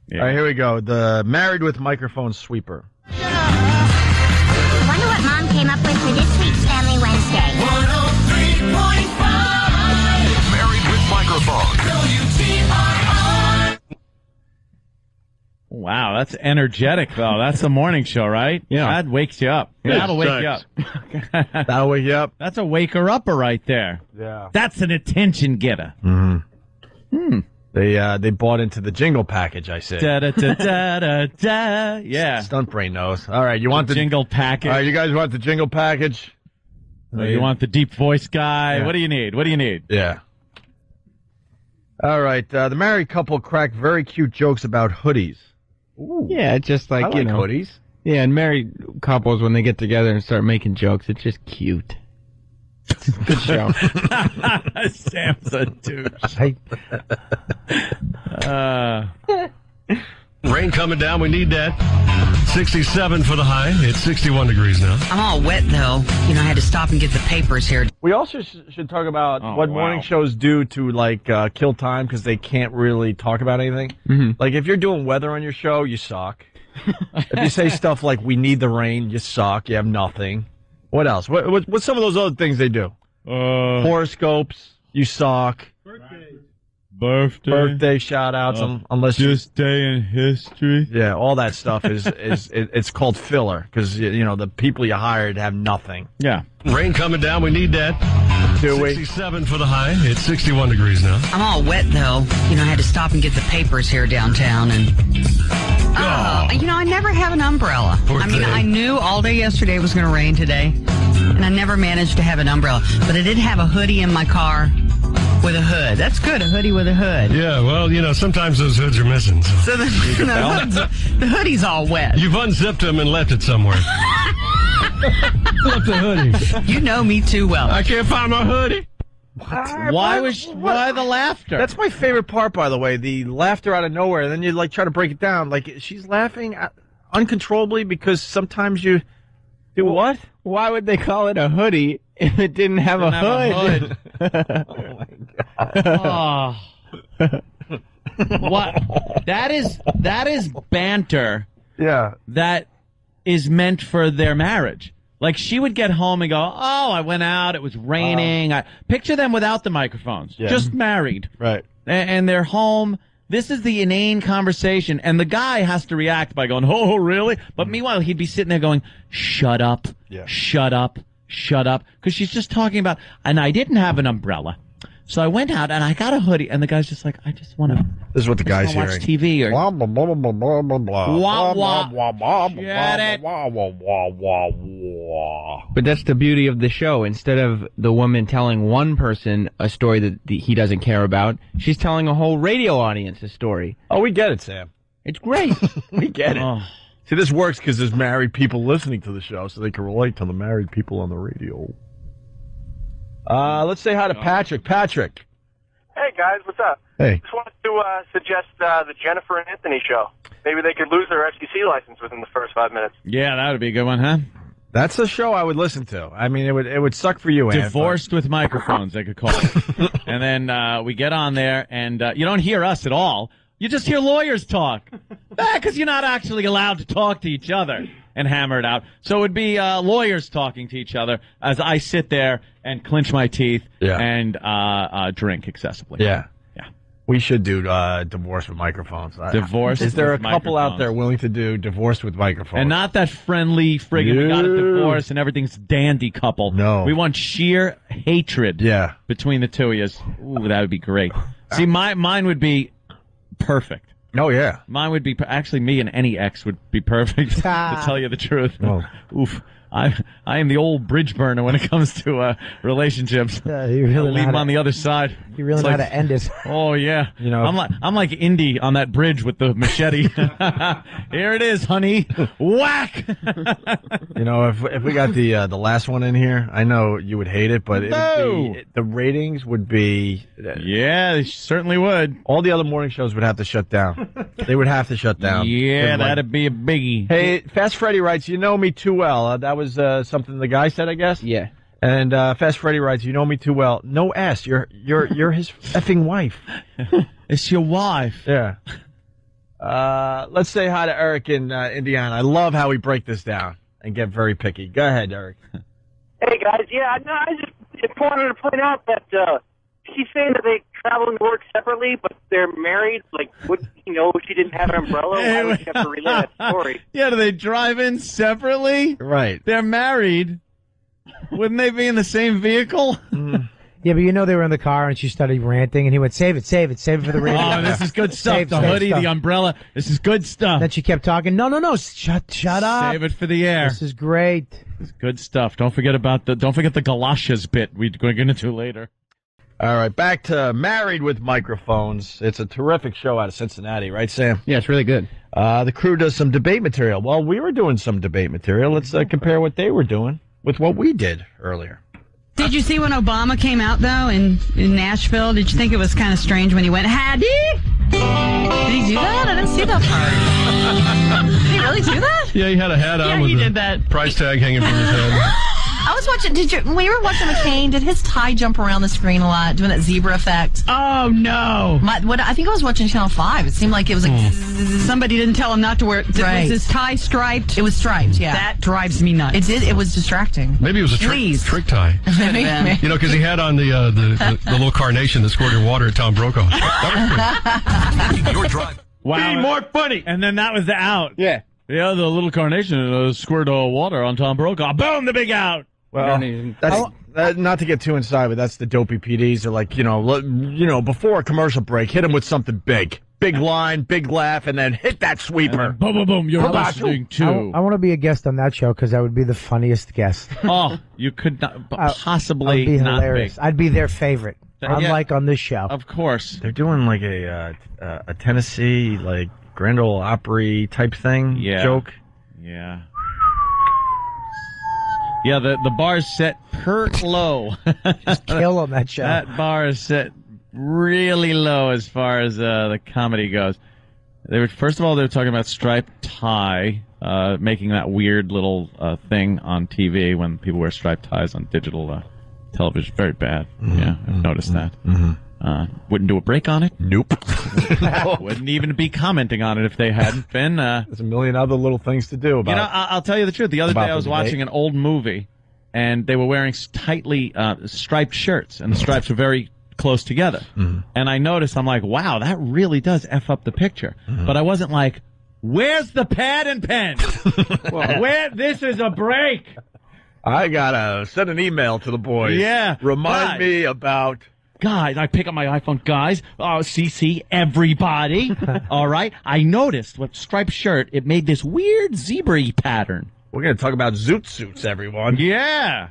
Yeah. All right, here we go. The Married with Microphone Sweeper. Wonder what Mom came up with for this week's Family Wednesday. 103.5 Married with Microphone. WGRR. Wow, that's energetic, though. That's a morning show, right? Yeah. That wakes you up. Yeah, That'll wake you up. That'll wake you up. That's a waker-upper right there. Yeah. That's an attention getter. They bought into the jingle package, I say. Da-da-da-da-da-da. Yeah. Stunt brain knows. All right, you want the jingle package? All right, you guys want the jingle package? You want the deep voice guy? Yeah. What do you need? What do you need? Yeah. All right, the married couple cracked very cute jokes about hoodies. Ooh. Yeah, it's just like, I like hoodies. Yeah, and married couples, when they get together and start making jokes, it's just cute. Good show. Sam's a douche. Rain coming down. We need that. 67 for the high. It's 61 degrees now. I'm all wet, though. You know, I had to stop and get the papers here. We also should talk about what wow. morning shows do to, like, kill time because they can't really talk about anything. Mm-hmm. Like, if you're doing weather on your show, you suck. If you say stuff like, we need the rain, you suck. You have nothing. What else? What's some of those other things they do? Horoscopes, you suck. Birthday shout-outs, unless Just day in history. Yeah, all that stuff it's called filler because, you know, the people you hired have nothing. Yeah. Rain coming down. We need that. 67 for the high. It's 61 degrees now. I'm all wet, though. You know, I had to stop and get the papers here downtown, and... you know, I never have an umbrella. Poor I mean, thing. I knew all day yesterday was going to rain today, and I never managed to have an umbrella. But I did have a hoodie in my car with a hood. That's good, a hoodie with a hood. Yeah, well, you know, sometimes those hoods are missing. So. So the hoodie's all wet. You've unzipped them and left it somewhere. Left the hoodie. You know me too well. I can't find my hoodie. Why the laughter? That's my favorite part, by the way, the laughter out of nowhere. And then you, like, try to break it down. Like, she's laughing uncontrollably because sometimes you do what? Why would they call it a hoodie if it didn't have a hood? Oh, my God. Oh. What? That is banter. Yeah. That is meant for their marriage. Like, she would get home and go, oh, I went out, it was raining. I picture them without the microphones, just married. Right. And they're home. This is the inane conversation. And the guy has to react by going, oh, really? But meanwhile, he'd be sitting there going, shut up, shut up, shut up. Because she's just talking about, and I didn't have an umbrella. So I went out and I got a hoodie, and the guy's just like, I just want to. This is what the guy's watch hearing. TV or Blah, blah, blah, blah, blah, blah, blah. Wah, wah. Blah, blah, blah, Get it. blah, blah, blah, blah, blah. But that's the beauty of the show. Instead of the woman telling one person a story that he doesn't care about, she's telling a whole radio audience a story. Oh, we get it, Sam. It's great. We get it. Oh. See, this works because there's married people listening to the show, so they can relate to the married people on the radio. Let's say hi to Patrick. Patrick. Hey, guys, what's up? Hey. Just wanted to suggest the Jennifer and Anthony show. Maybe they could lose their FCC license within the first 5 minutes. Yeah, that would be a good one, huh? That's the show I would listen to. I mean, it would suck for you, Ant. Divorced with microphones, they could call it. And then we get on there, and you don't hear us at all. You just hear lawyers talk. Because you're not actually allowed to talk to each other and hammer it out. So it would be lawyers talking to each other as I sit there and clench my teeth and drink excessively. Yeah. Yeah. We should do divorce with microphones. Divorce Is there a with couple out microphones. there willing to do divorce with microphones? And not that friendly friggin' we got a No. divorce and everything's dandy couple. No. We want sheer hatred between the two of you. Ooh, that would be great. See, mine would be perfect. Oh, yeah. Mine would be, actually, me and any ex would be perfect, to tell you the truth. Oh. Oof. I am the old bridge burner when it comes to relationships. Yeah, you really I'll leave them on the other side. You really It's know like, how to end it. Oh, yeah. You know, I'm like Indy on that bridge with the machete. Here it is, honey. Whack! You know, if we got the last one in here, I know you would hate it, but the ratings would be... Yeah, they certainly would. All the other morning shows would have to shut down. They would have to shut down. Yeah, that'd be a biggie. Hey, Fast Freddy writes, you know me too well. That was something the guy said, I guess? Yeah. And Fast Freddy writes, you know me too well. No S. You're his effing wife. It's your wife. Yeah. Let's say hi to Eric in Indiana. I love how we break this down and get very picky. Go ahead, Eric. Hey, guys. Yeah, no, I just wanted to point out that she's saying that they travel and work separately, but they're married. Like, would you know she didn't have an umbrella? Why would she have to relay that story? Yeah, do they drive in separately? Right. They're married. Wouldn't they be in the same vehicle? Yeah, but you know they were in the car and she started ranting and he went, save it for the radio. Oh, this is good stuff. The hoodie, the umbrella. This is good stuff. Then she kept talking. No, shut up. Save it for the air. This is great. It's good stuff. Don't forget the galoshes bit we're going to get into later. All right, back to Married with Microphones. It's a terrific show out of Cincinnati, right, Sam? Yeah, it's really good. The crew does some debate material. Well, we were doing some debate material. Let's compare what they were doing with what we did earlier. Did you see when Obama came out, though, in Nashville? Did you think it was kind of strange when he went, Howdy? Did he do that? I didn't see that part. Did he really do that? Yeah, he had a hat on with a price tag hanging from his head. I was watching, when you were watching McCain, did his tie jump around the screen a lot, doing that zebra effect? Oh, no. I think I was watching Channel 5. It seemed like it was like... Somebody didn't tell him not to wear it. Right. Was his tie striped? It was striped, yeah. That drives me nuts. It did. It was distracting. Maybe it was a trick tie. Maybe. You know, because he had on the little carnation that squirted water at Tom Brokaw. Your drive. Wow. Be more funny. And then that was the out. Yeah. Yeah, the little carnation squirted water on Tom Brokaw. Boom, the big out. Well, that's not to get too inside, but that's the dopey PDs. They're like, before a commercial break, hit them with something big. Big line, big laugh, and then hit that sweeper. Boom, boom, boom. You're listening to. I want to be a guest on that show because I would be the funniest guest. Oh, you could not possibly I'd be not hilarious. be. I'd be their favorite, unlike on this show. Of course. They're doing like a Tennessee, like, Grand Ole Opry type thing joke. Yeah. Yeah, the bar is set pert low. Just kill on that show. That bar is set really low as far as the comedy goes. First of all, they were talking about striped tie, making that weird little thing on TV when people wear striped ties on digital television. Very bad. Yeah, I've noticed that. Wouldn't do a break on it. Nope. Wouldn't even be commenting on it if they hadn't been. There's a million other little things to do about I'll tell you the truth. The other day I was watching an old movie, and they were wearing tightly striped shirts, and the stripes were very close together. And I noticed, I'm like, wow, that really does F up the picture. But I wasn't like, where's the pad and pen? This is a break. I gotta send an email to the boys. Yeah. Remind me about... Guys, I pick up my iPhone. Guys, CC, everybody. All right? I noticed with striped shirt, it made this weird zebra-y pattern. We're going to talk about zoot suits, everyone. Yeah.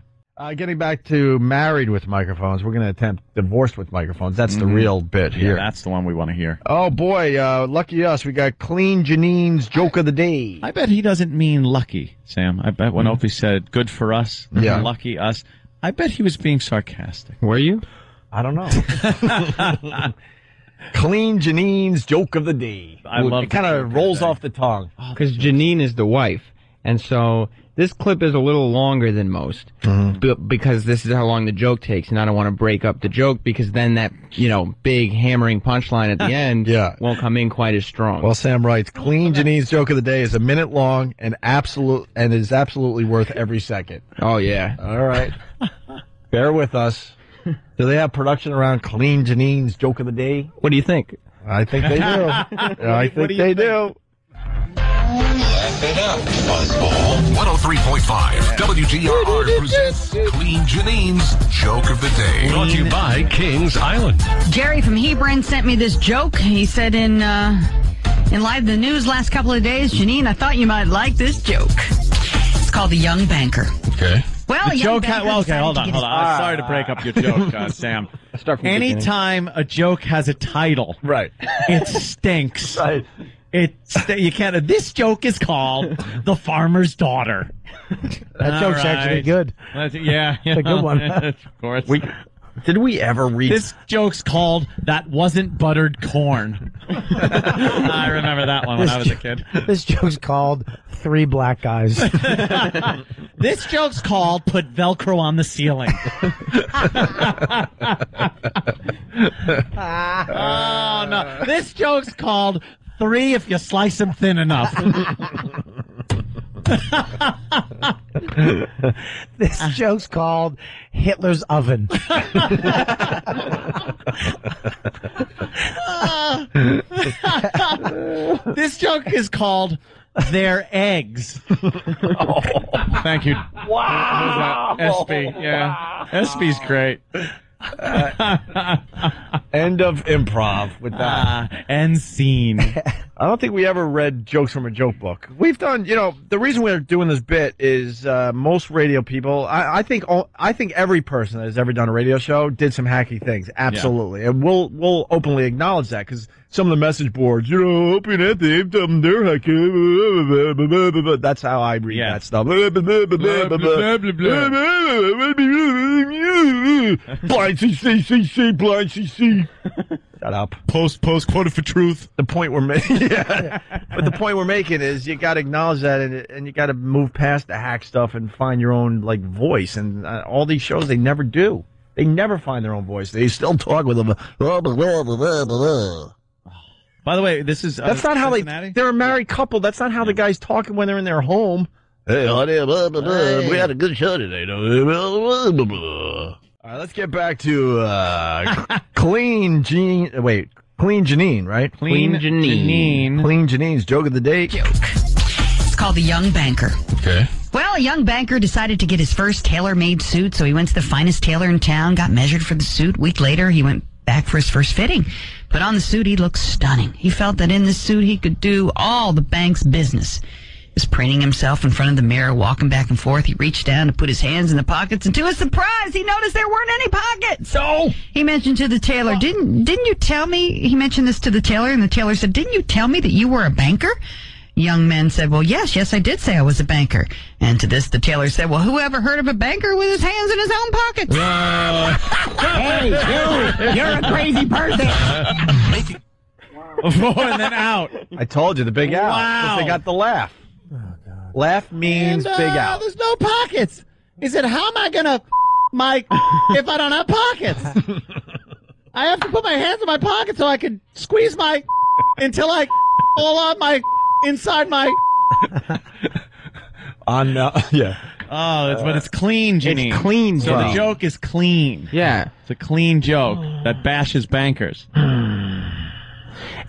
Getting back to Married with Microphones, we're going to attempt Divorced with Microphones. That's the real bit here. Yeah, that's the one we want to hear. Oh, boy. Lucky us. We got Clean Janeen's Joke of the Day. I bet he doesn't mean lucky, Sam. I bet when Opie said good for us, lucky us, I bet he was being sarcastic. Were you? I don't know. Clean Janeen's Joke of the Day. I love it. Kind of rolls off the tongue. Because Janeen is the wife. And so this clip is a little longer than most because this is how long the joke takes. And I don't want to break up the joke because then that, big hammering punchline at the end won't come in quite as strong. Well, Sam writes, Clean Janeen's Joke of the Day is a minute long and is absolutely worth every second. Oh, yeah. All right. Bear with us. Do they have production around Clean Janeen's Joke of the Day? What do you think? I think they do. I think they do. Laugh it up, Buzzball. 103.5 WGRR presents Clean Janine's Joke of the Day. Brought to you by Kings Island. Jerry from Hebron sent me this joke. He said in Live the News last couple of days, Janine, I thought you might like this joke. It's called The Young Banker. Okay. Well, the joke okay, hold on. I'm sorry to break up your joke, Sam. Anytime a joke has a title, right, it stinks. Right. You can't. This joke is called The Farmer's Daughter. That joke's actually good. Yeah, it's a good one. Of course. Did we ever read... This joke's called That Wasn't Buttered Corn. I remember that one when I was a kid. This joke's called Three Black Guys. This joke's called Put Velcro on the Ceiling. Oh, no. This joke's called 3 if you slice them thin enough. This joke's called Hitler's Oven. This joke is called Their Eggs. Thank you. Wow. SB, yeah. SB's great. End of improv with that. End scene. I don't think we ever read jokes from a joke book. We've done, the reason we're doing this bit is most radio people, I think every person that has ever done a radio show did some hacky things. Absolutely. Yeah. And we'll openly acknowledge that because some of the message boards, Opie and Anthony, they're hacky. That's how I read that stuff. Blind CC, blind CC. Shut up. Post quoted for truth. The point we're making, yeah. But the point we're making is you got to acknowledge that, and you got to move past the hack stuff and find your own voice. And all these shows, they never do. They never find their own voice. They still talk with them. By the way, this is that's not how they're a married couple. That's not how the guys talking when they're in their home. Hey, honey, we had a good show today. All right, let's get back to Clean Janeen, right? Clean Janeen. Clean Janeen's joke of the day. Joke. It's called The Young Banker. Okay. Well, a young banker decided to get his first tailor-made suit, so he went to the finest tailor in town, got measured for the suit. A week later, he went back for his first fitting. Put on the suit, he looked stunning. He felt that in this suit, he could do all the bank's business. He was preening himself in front of the mirror, walking back and forth. He reached down to put his hands in the pockets, and to his surprise, he noticed there weren't any pockets. So he mentioned to the tailor, didn't you tell me, he mentioned this to the tailor, and the tailor said, didn't you tell me that you were a banker? Young man said, well, yes, I did say I was a banker. And to this, the tailor said, well, who ever heard of a banker with his hands in his own pockets? Hey, you're a crazy person. And then out. I told you, the big out. Wow. 'Cause they got the laugh. Oh, God. Laugh means big out. There's no pockets. He said, how am I going to Mike if I don't have pockets? I have to put my hands in my pocket so I can squeeze my until I all on my inside my yeah. Oh, but it's clean, Janeen. It's clean. So the joke is clean. Yeah. It's a clean joke that bashes bankers.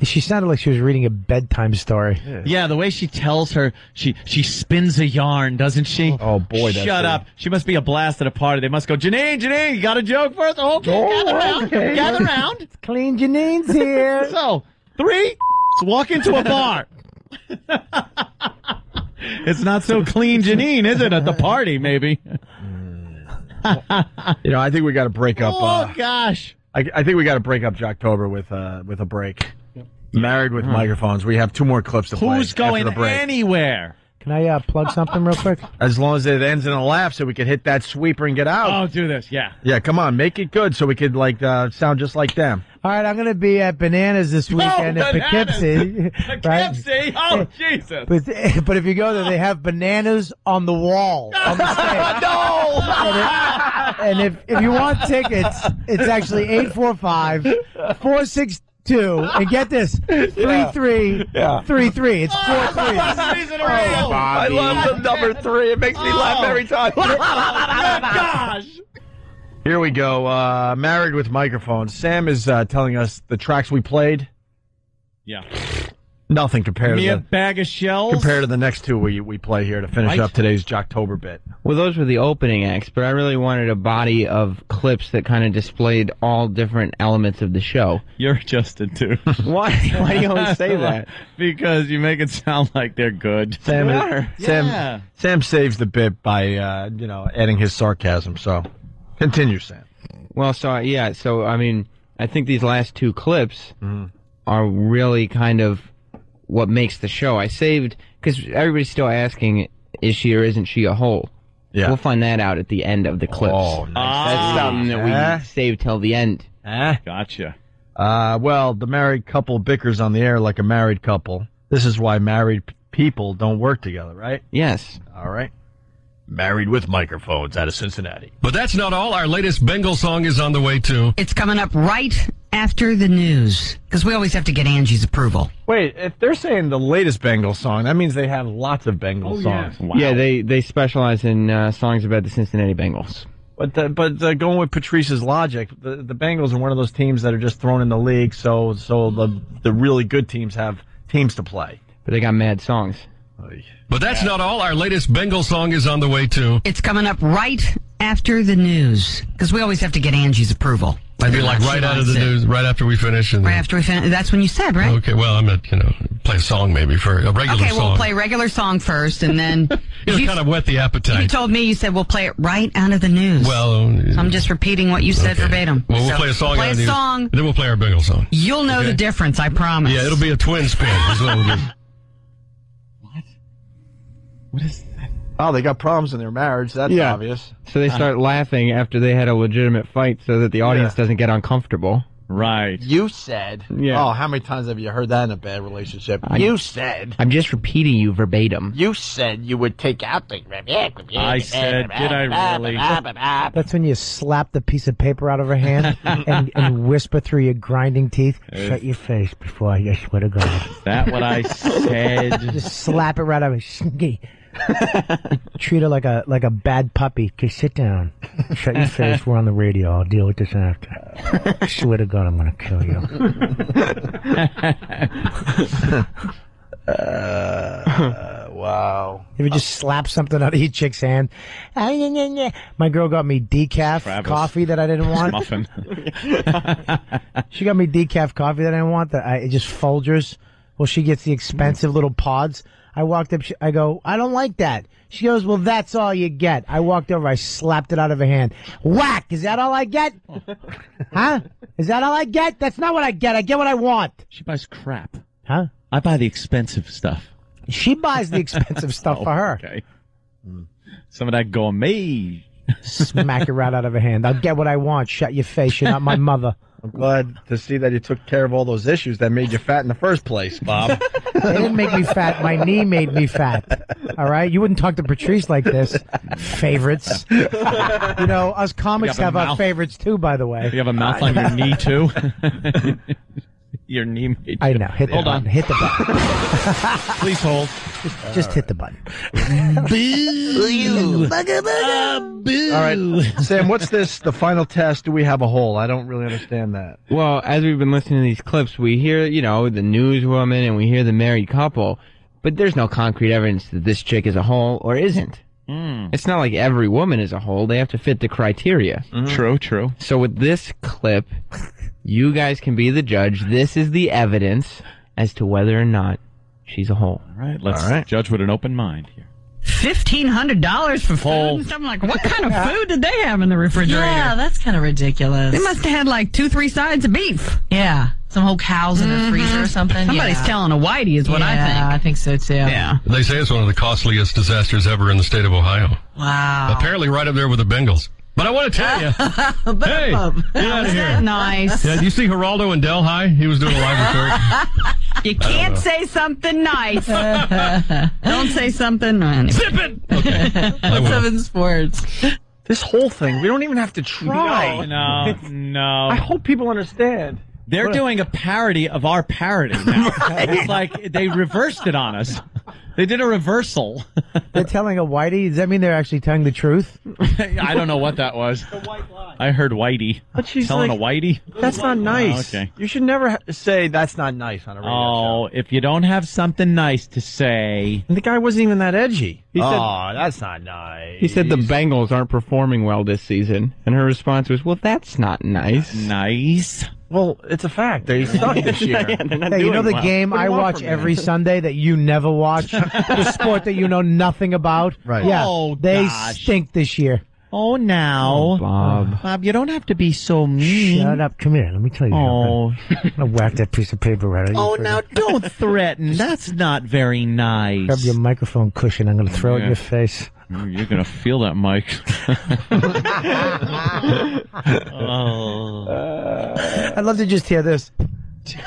She sounded like she was reading a bedtime story. Yeah, the way she tells her, she spins a yarn, doesn't she? Oh, boy. Shut up. She must be a blast at a party. They must go, Janeen, you got a joke for us? Okay, gather round. Clean Janeen's here. So, 3, walk into a bar. It's not so clean, Janeen, is it, at the party, maybe? I think we got to break up. Oh, gosh. I think we got to break up Jocktober with a break. Yep. Married with microphones. We have 2 more clips to play. Who's going anywhere? Can I plug something real quick? As long as it ends in a laugh so we can hit that sweeper and get out. Oh, do this, yeah. Yeah, come on. Make it good so we could, sound just like them. All right, I'm going to be at Bananas this weekend at Poughkeepsie. Poughkeepsie? Oh, Jesus. But if you go there, they have bananas on the wall. On the stage. No! And if you want tickets, it's actually 845-462, and get this, 3333. It's 4 threes. I love the number 3. It makes me laugh every time. Good gosh. Here we go. Married with microphones. Sam is telling us the tracks we played. Yeah. Nothing compared Me to a bag of shells? Compared to the next 2 we play here to finish up today's Jocktober bit. Well, those were the opening acts, but I really wanted a body of clips that kind of displayed all different elements of the show. You're Justin, too. Why do you always say that? Because you make it sound like they're good. Sam saves the bit by, adding his sarcasm, so continue, Sam. Well, I think these last 2 clips are really kind of what makes the show. I saved, because everybody's still asking, is she or isn't she a hole? Yeah. We'll find that out at the end of the clips. Oh, nice. That's something that we saved till the end. Gotcha. Well, the married couple bickers on the air like a married couple. This is why married people don't work together, right? Yes. All right. Married with microphones out of Cincinnati. But that's not all. Our latest Bengal song is on the way, too. It's coming up right after the news. Because we always have to get Angie's approval. Wait, if they're saying the latest Bengals song, that means they have lots of Bengals songs. Wow. Yeah, they specialize in songs about the Cincinnati Bengals. But going with Patrice's logic, the Bengals are one of those teams that are just thrown in the league, so the really good teams have teams to play. But they got mad songs. But that's not all. Our latest Bengal song is on the way, too. It's coming up right after the news. Because we always have to get Angie's approval. I mean, like right out of the news, right after we finish. Right after we finish. That's when you said, right? Okay, well, I'm going to, play a song maybe for a regular song. Okay, we'll play regular song first, and then... kind of whet the appetite. You told me, you said we'll play it right out of the news. Well... So I'm just repeating what you said verbatim. Well, we'll play a song out of the news. Then we'll play our Bengal song. You'll know the difference, I promise. Yeah, it'll be a twin spin. Is what it'll be. What is that? Oh, they got problems in their marriage. That's obvious. So they start laughing after they had a legitimate fight so that the audience doesn't get uncomfortable. Right. You said. Yeah. Oh, how many times have you heard that in a bad relationship? You said. I'm just repeating you verbatim. You said you would take out the... I said, did I really? That's when you slap the piece of paper out of her hand and whisper through your grinding teeth, shut your face before I swear to God. Is that what I said? Just slap it right out of her. Treat her like a bad puppy. Okay, sit down. Shut your face. We're on the radio. I'll deal with this after. I swear to God, I'm going to kill you. Wow. You ever just slap something out of your chick's hand? My girl got me decaf coffee that I didn't want. Muffin. She got me decaf coffee that I didn't want. It just Folgers. Well, she gets the expensive little pods. I walked up, I go, I don't like that. She goes, well, that's all you get. I walked over, I slapped it out of her hand. Whack! Is that all I get? Huh? Is that all I get? That's not what I get. I get what I want. She buys crap. Huh? I buy the expensive stuff. She buys the expensive stuff for her. Okay. Some of that gourmet. Smack it right out of her hand. I'll get what I want. Shut your face. You're not my mother. I'm glad to see that you took care of all those issues that made you fat in the first place, Bob. They didn't make me fat. My knee made me fat. All right? You wouldn't talk to Patrice like this. Favorites. Us comics have our favorites, too, by the way. You have a mouth on your knee, too? Your knee made you. I know. Hold on. Hit the button. Please hold. Just hit the button. All right, Sam, what's this? The final test. Do we have a hole? I don't really understand that. Well, as we've been listening to these clips, we hear, the newswoman and we hear the married couple, but there's no concrete evidence that this chick is a hole or isn't. It's not like every woman is a hole. They have to fit the criteria. True. So with this clip, you guys can be the judge. This is the evidence as to whether or not she's a hole. All right, let's judge with an open mind here. $1,500 for food and stuff. I'm like, what kind of food did they have in the refrigerator? Yeah, that's kind of ridiculous. They must have had like 2-3 sides of beef. Yeah. Some whole cows in the freezer or something. Somebody's telling a whitey is what I think. Yeah, I think so too. Yeah. They say it's one of the costliest disasters ever in the state of Ohio. Wow. Apparently right up there with the Bengals. But I want to tell you, hey, get out of here. Nice. Yeah, do you see Geraldo in Delhi? He was doing a live report. You can't say something nice. Don't say something nice. Zip it! Okay. I will. 7 Sports. This whole thing, we don't even have to try. No. I hope people understand. They're doing a parody of our parody now. It's like they reversed it on us. They did a reversal. They're telling a whitey? Does that mean they're actually telling the truth? I don't know what that was. I heard whitey. But she's telling like, a whitey? That's not nice. Oh, okay. You should never say that's not nice on a radio show. If you don't have something nice to say. And the guy wasn't even that edgy. He said, that's not nice. He said the Bengals aren't performing well this season. And her response was, well, that's not nice. Nice. Well, it's a fact. They suck this year. They're not Hey, you know doing the well. game I watch every Sunday that you never watch? The sport that you know nothing about? Right. Yeah, Oh, they gosh. stink this year. Oh, now. Bob. Bob, you don't have to be so mean. Shut up. Come here. Let me tell you something. I'm going to whack that piece of paper right out of your now don't threaten. That's not very nice. Grab your microphone cushion. I'm going to throw it in Yeah. your face. You're going to feel that, Mike. I'd love to just hear this. Just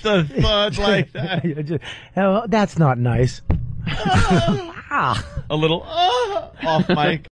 a thud like that. Oh, that's not nice. A little off, Mike.